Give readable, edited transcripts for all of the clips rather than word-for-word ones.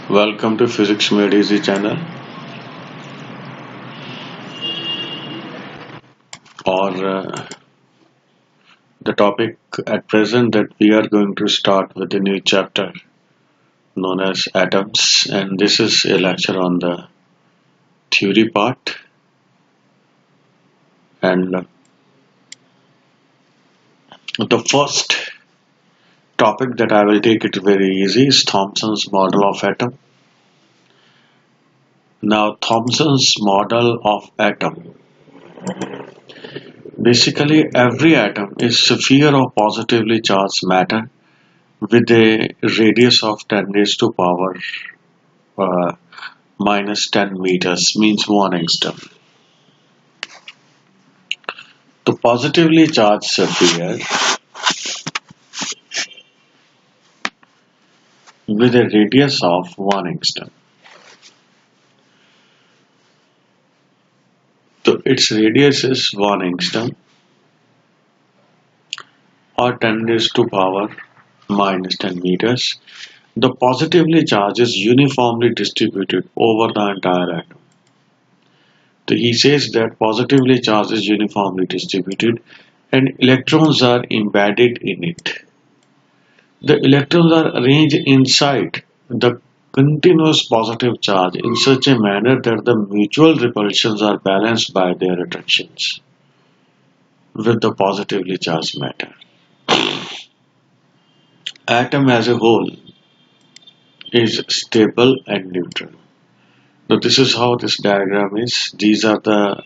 Welcome to Physics Made Easy channel. Or the topic at present that we are going to start with a new chapter known as atoms, and this is a lecture on the theory part. And the first topic that I will take it very easy is Thomson's model of atom. Now, Thomson's model of atom. Basically, every atom is a sphere of positively charged matter with a radius of 10 raised to power minus 10 meters, means 1 angstrom. The positively charged sphere with a radius of 1 angstrom. So its radius is 1 angstrom or 10 raised to power minus 10 meters. The positively charge is uniformly distributed over the entire atom. So he says that positively charge is uniformly distributed and electrons are embedded in it. The electrons are arranged inside the continuous positive charge in such a manner that the mutual repulsions are balanced by their attractions with the positively charged matter. Atom as a whole is stable and neutral. Now this is how this diagram is. These are the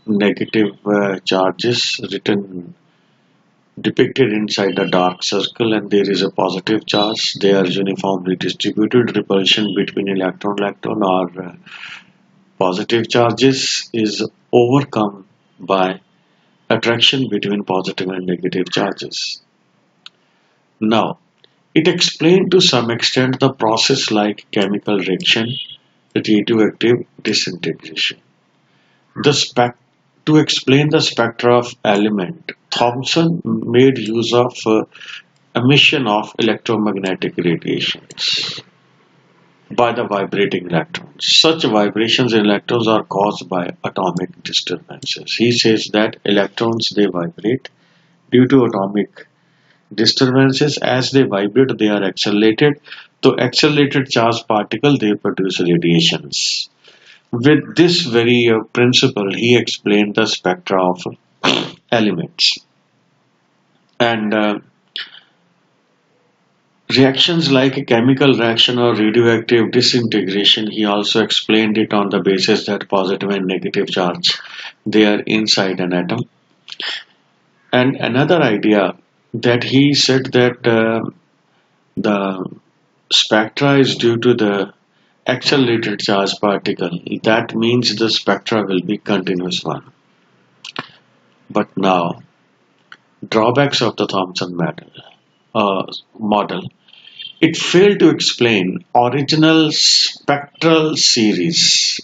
negative charges depicted inside the dark circle, and there is a positive charge. They are uniformly distributed. Repulsion between electron or positive charges is overcome by attraction between positive and negative charges. Now, it explained to some extent the process like chemical reaction, radioactive disintegration. To explain the spectra of element, Thomson made use of emission of electromagnetic radiations by the vibrating electrons. Such vibrations in electrons are caused by atomic disturbances. He says that electrons, they vibrate due to atomic disturbances. As they vibrate, they are accelerated. To accelerated charged particle, they produce radiations. With this very principle, he explained the spectra of elements. And reactions like a chemical reaction or radioactive disintegration, he also explained it on the basis that positive and negative charge, they are inside an atom. And another idea that he said that the spectra is due to the accelerated charged particle. That means the spectra will be continuous one. But now, drawbacks of the Thomson model. It failed to explain original spectral series.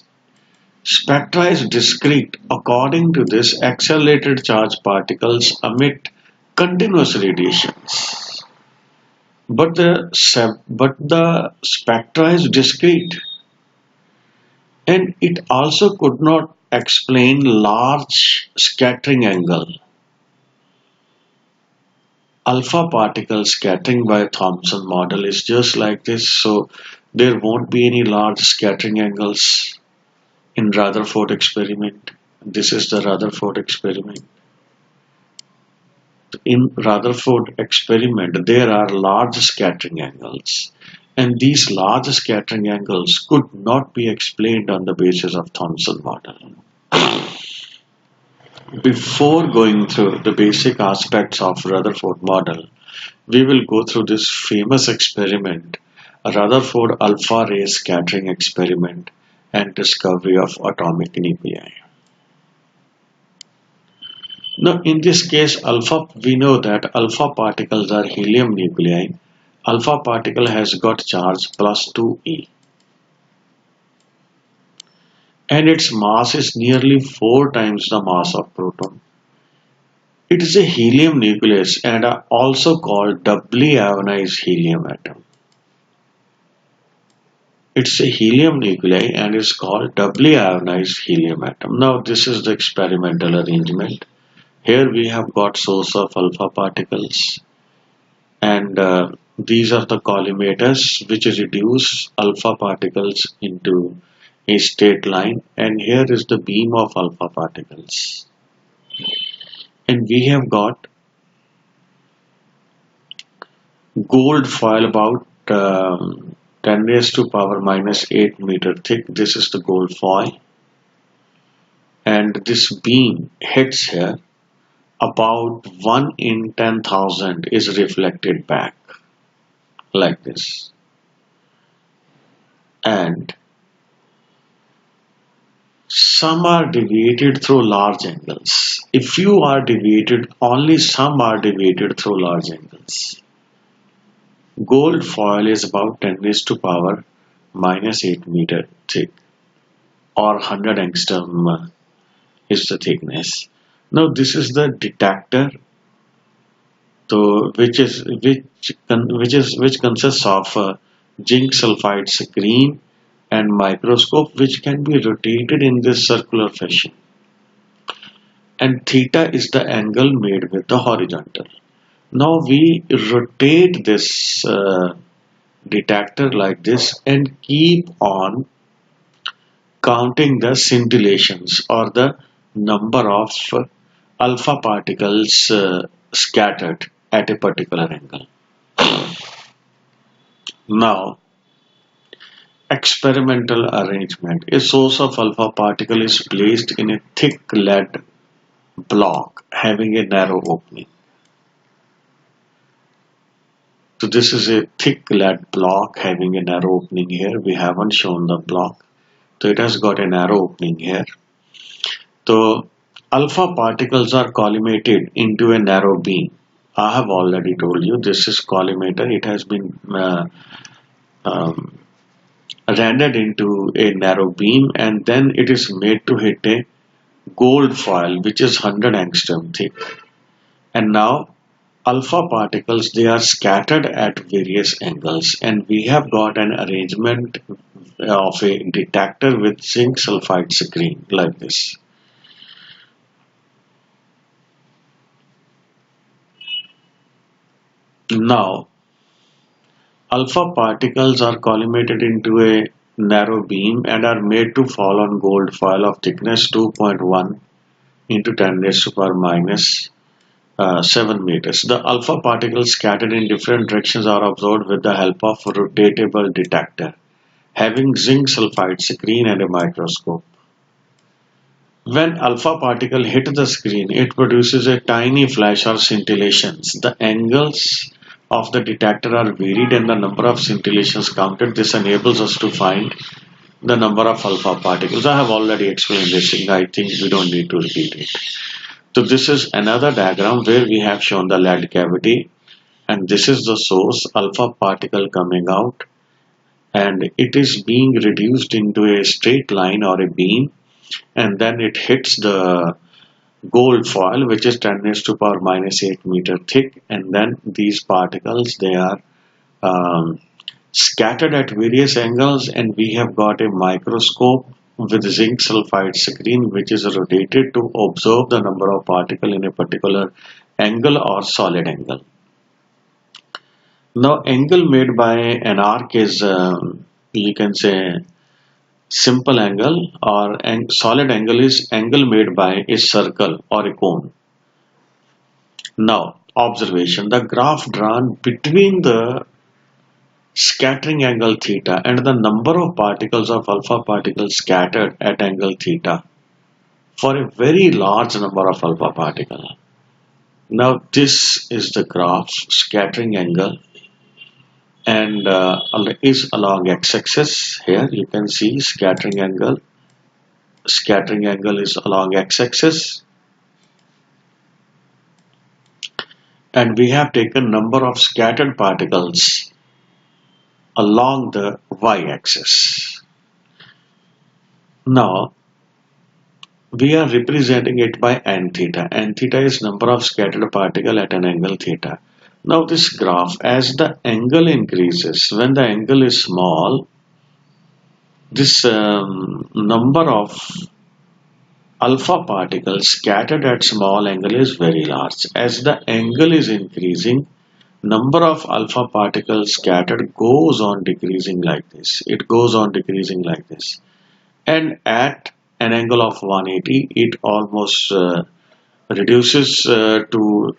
Spectra is discrete. According to this, accelerated charged particles emit continuous radiations. But the spectra is discrete, and it also could not explain large scattering angle. Alpha particle scattering by Thomson model is just like this, so there won't be any large scattering angles in Rutherford experiment. This is the Rutherford experiment. In Rutherford experiment, there are large scattering angles, and these large scattering angles could not be explained on the basis of Thomson model. Before going through the basic aspects of Rutherford model, we will go through this famous experiment, Rutherford alpha ray scattering experiment and discovery of atomic nuclei. Now, in this case, we know that alpha particles are helium nuclei. Alpha particle has got charge plus 2e. And its mass is nearly 4 times the mass of proton. It is a helium nucleus and also called doubly ionized helium atom. It's a helium nuclei and is called doubly ionized helium atom. Now this is the experimental arrangement. Here we have got source of alpha particles, and these are the collimators which reduce alpha particles into a straight line, and here is the beam of alpha particles, and we have got gold foil about 10 raised to power minus 8 meter thick. This is the gold foil, and this beam hits here. About 1 in 10,000 is reflected back like this, and some are deviated through large angles. If few are deviated, only some are deviated through large angles. Gold foil is about 10 raised to power minus 8 meter thick, or 100 angstrom is the thickness. Now this is the detector, so which consists of zinc sulfide screen and microscope, which can be rotated in this circular fashion. And theta is the angle made with the horizontal. Now we rotate this detector like this and keep on counting the scintillations, or the number of alpha particles scattered at a particular angle. Now, experimental arrangement. A source of alpha particle is placed in a thick lead block having a narrow opening. So this is a thick lead block having a narrow opening here. We haven't shown the block. So it has got a narrow opening here. So alpha particles are collimated into a narrow beam. I have already told you this is collimator. It has been rendered into a narrow beam, and then it is made to hit a gold foil which is 100 angstrom thick. And now alpha particles, they are scattered at various angles, and we have got an arrangement of a detector with zinc sulfide screen like this. Now alpha particles are collimated into a narrow beam and are made to fall on gold foil of thickness 2.1 into 10 raised to power minus 7 meters. The alpha particles scattered in different directions are observed with the help of a rotatable detector having zinc sulfide screen and a microscope. When alpha particle hit the screen, it produces a tiny flash or scintillations. The angles of the detector are varied and the number of scintillations counted. This enables us to find the number of alpha particles. I have already explained this thing. I think we don't need to repeat it. So this is another diagram where we have shown the lead cavity, and this is the source, alpha particle coming out, and it is being reduced into a straight line or a beam, and then it hits the gold foil which is 10 raised to power minus 8 meter thick, and then these particles, they are scattered at various angles, and we have got a microscope with zinc sulfide screen which is rotated to observe the number of particles in a particular angle or solid angle. Now angle made by an arc is you can say simple angle, or solid angle is angle made by a circle or a cone. Now observation, the graph drawn between the scattering angle theta and the number of particles of alpha particles scattered at angle theta for a very large number of alpha particles. Now this is the graph scattering angle, and is along x-axis. Here you can see scattering angle is along x-axis, and we have taken number of scattered particles along the y-axis. Now we are representing it by n theta. N theta is number of scattered particle at an angle theta. Now this graph, as the angle increases, when the angle is small, This number of alpha particles scattered at small angle is very large. As the angle is increasing, number of alpha particles scattered goes on decreasing like this. It goes on decreasing like this. And at an angle of 180, it almost reduces to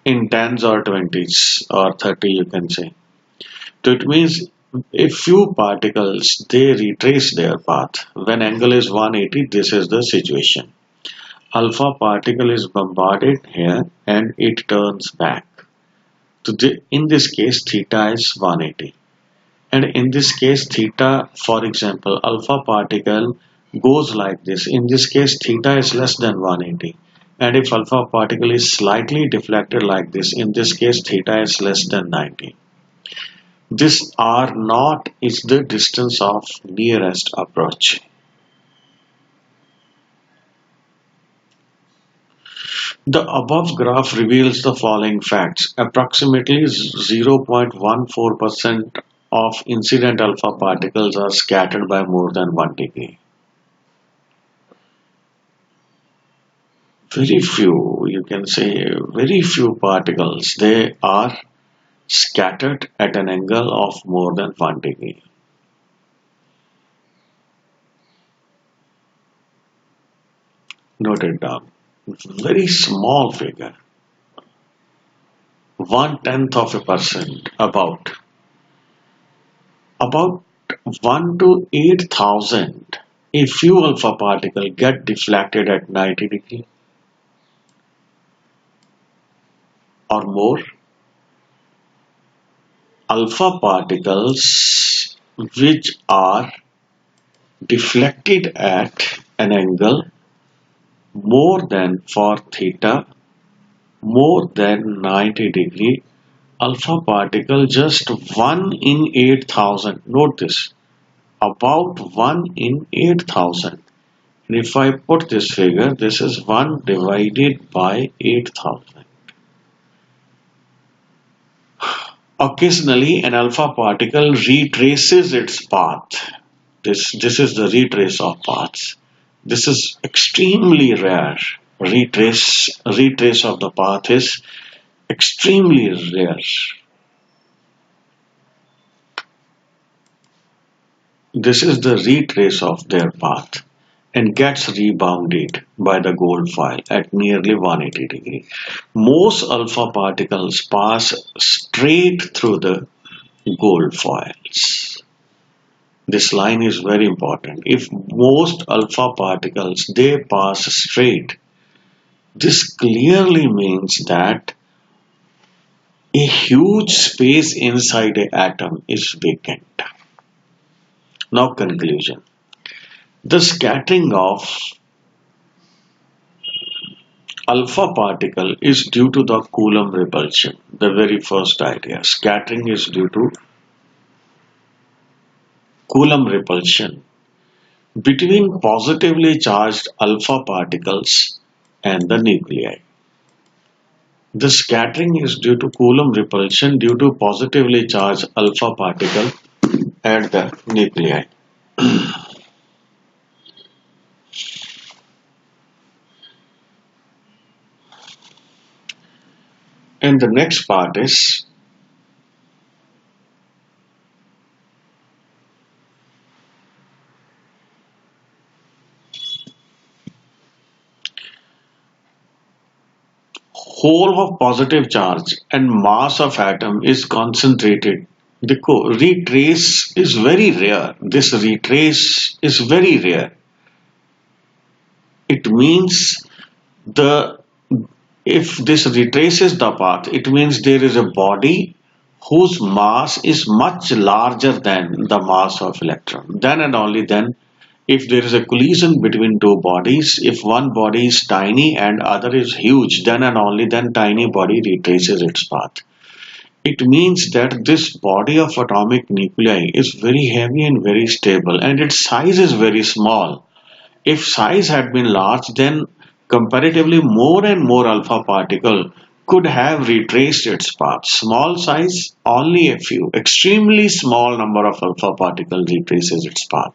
in tens or twenties or 30, you can say. So it means a few particles, they retrace their path. When angle is 180, this is the situation. Alpha particle is bombarded here and it turns back. In this case, theta is 180. And in this case, theta, for example, alpha particle goes like this. In this case, theta is less than 180. And if alpha particle is slightly deflected like this, in this case, theta is less than 90. This R naught is the distance of nearest approach. The above graph reveals the following facts. Approximately 0.14% of incident alpha particles are scattered by more than 1 degree. Very few, you can say, very few particles, they are scattered at an angle of more than 1 degree. Note it down. Very small figure. 1/10 of a percent, about 1 to 8,000. A few alpha particle get deflected at 90 degree or more. Alpha particles which are deflected at an angle more than for theta, more than 90 degree, alpha particle just 1 in 8,000. Note this, about 1 in 8,000. And if I put this figure, this is 1 divided by 8,000. Occasionally, an alpha particle retraces its path. This is the retrace of paths. This is extremely rare. Retrace of the path is extremely rare. This is the retrace of their path and gets rebounded by the gold foil at nearly 180 degree. Most alpha particles pass straight through the gold foils. This line is very important. If most alpha particles, they pass straight, this clearly means that a huge space inside an atom is vacant. Now conclusion. The scattering of alpha particle is due to the Coulomb repulsion. The very first idea. Scattering is due to Coulomb repulsion between positively charged alpha particles and the nuclei. The scattering is due to Coulomb repulsion due to positively charged alpha particle at the nuclei. And the next part is whole of positive charge and mass of atom is concentrated. The retrace is very rare. This retrace is very rare. It means if this retraces the path, it means there is a body whose mass is much larger than the mass of electron. Then and only then, if there is a collision between two bodies, if one body is tiny and other is huge, then and only then tiny body retraces its path. It means that this body of atomic nuclei is very heavy and very stable, and its size is very small. If size had been large, then comparatively more and more alpha particle could have retraced its path. Small size, only a few, extremely small number of alpha particles retraces its path.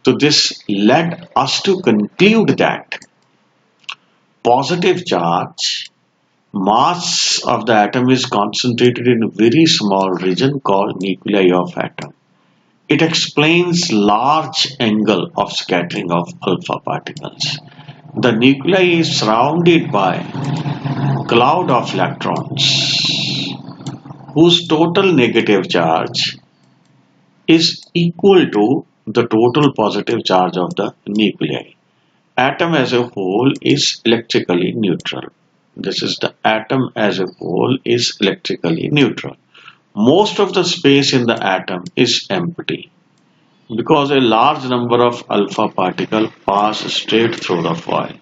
So this led us to conclude that positive charge mass of the atom is concentrated in a very small region called nuclei of atom. It explains large angle of scattering of alpha particles. The nuclei is surrounded by cloud of electrons whose total negative charge is equal to the total positive charge of the nuclei. Atom as a whole is electrically neutral. This is the atom as a whole is electrically neutral. Most of the space in the atom is empty because a large number of alpha particles pass straight through the foil.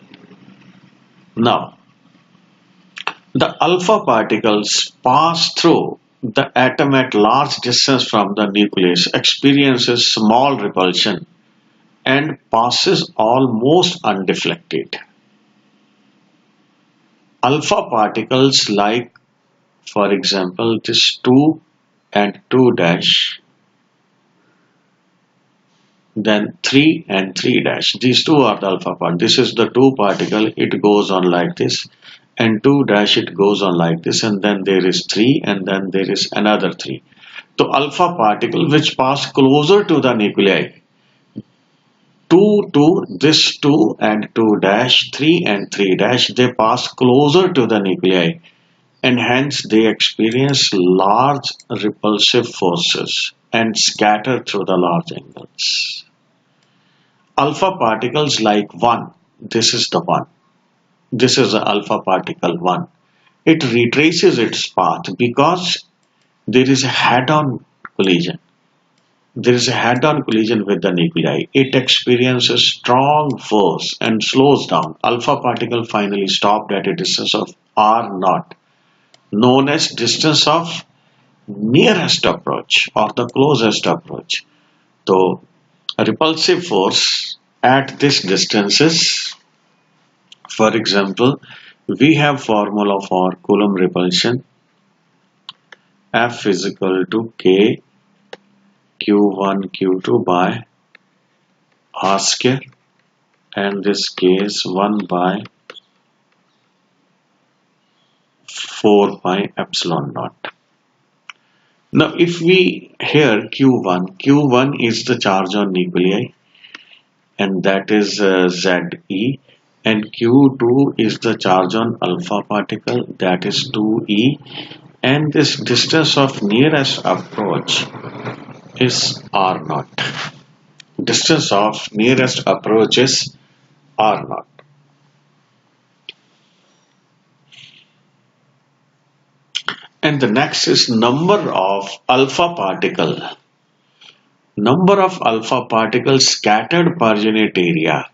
Now, the alpha particles pass through the atom at large distance from the nucleus, experiences small repulsion and passes almost undeflected. Alpha particles like, for example, this 2 and 2 dash, then 3 and 3 dash. These two are the alpha part. This is the 2 particle, it goes on like this, and 2 dash it goes on like this, and then there is 3 and then there is another 3. So alpha particle which pass closer to the nuclei, 2 and 2 dash, 3 and 3 dash, they pass closer to the nuclei and hence they experience large repulsive forces and scatter through the large angles. Alpha particles like 1, this is the 1, this is the alpha particle 1. It retraces its path because there is a head-on collision. There is a head-on collision with the nuclei. It experiences strong force and slows down. Alpha particle finally stopped at a distance of r0, known as distance of nearest approach or the closest approach. So, a repulsive force at this distances, for example, we have formula for Coulomb repulsion. F is equal to K Q1 Q2 by R square, and this K is 1 by 4 pi epsilon naught. Now if we here Q1 is the charge on nuclei and that is Ze, and Q2 is the charge on alpha particle, that is 2e, and this distance of nearest approach is r0. Distance of nearest approach is r0. And the next is number of alpha particle. Number of alpha particles scattered per unit area,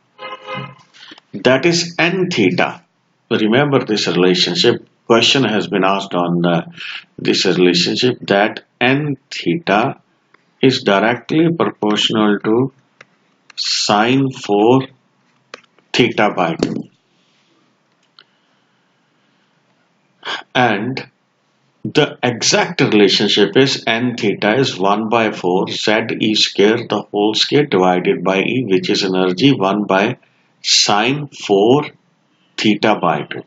that is n theta. Remember this relationship. Question has been asked on this relationship, that n theta is directly proportional to sine 4 theta by 2. And the exact relationship is n theta is 1 by 4 Ze square the whole square divided by E, which is energy 1 by sine 4 theta by 2.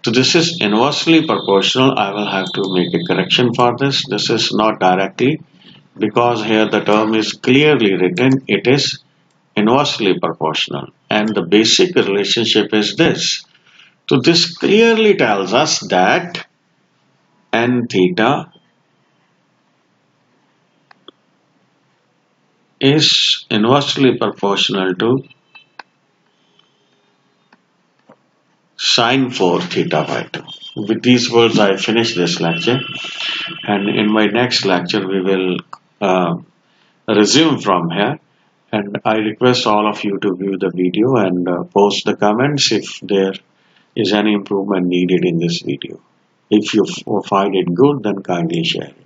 So this is inversely proportional. I will have to make a correction for this. This is not directly, because here the term is clearly written. It is inversely proportional, and the basic relationship is this. So this clearly tells us that n theta is inversely proportional to sine 4 theta by 2. With these words I finish this lecture, and in my next lecture we will resume from here, and I request all of you to view the video and post the comments if there is any improvement needed in this video. If you find it good, then kindly share it.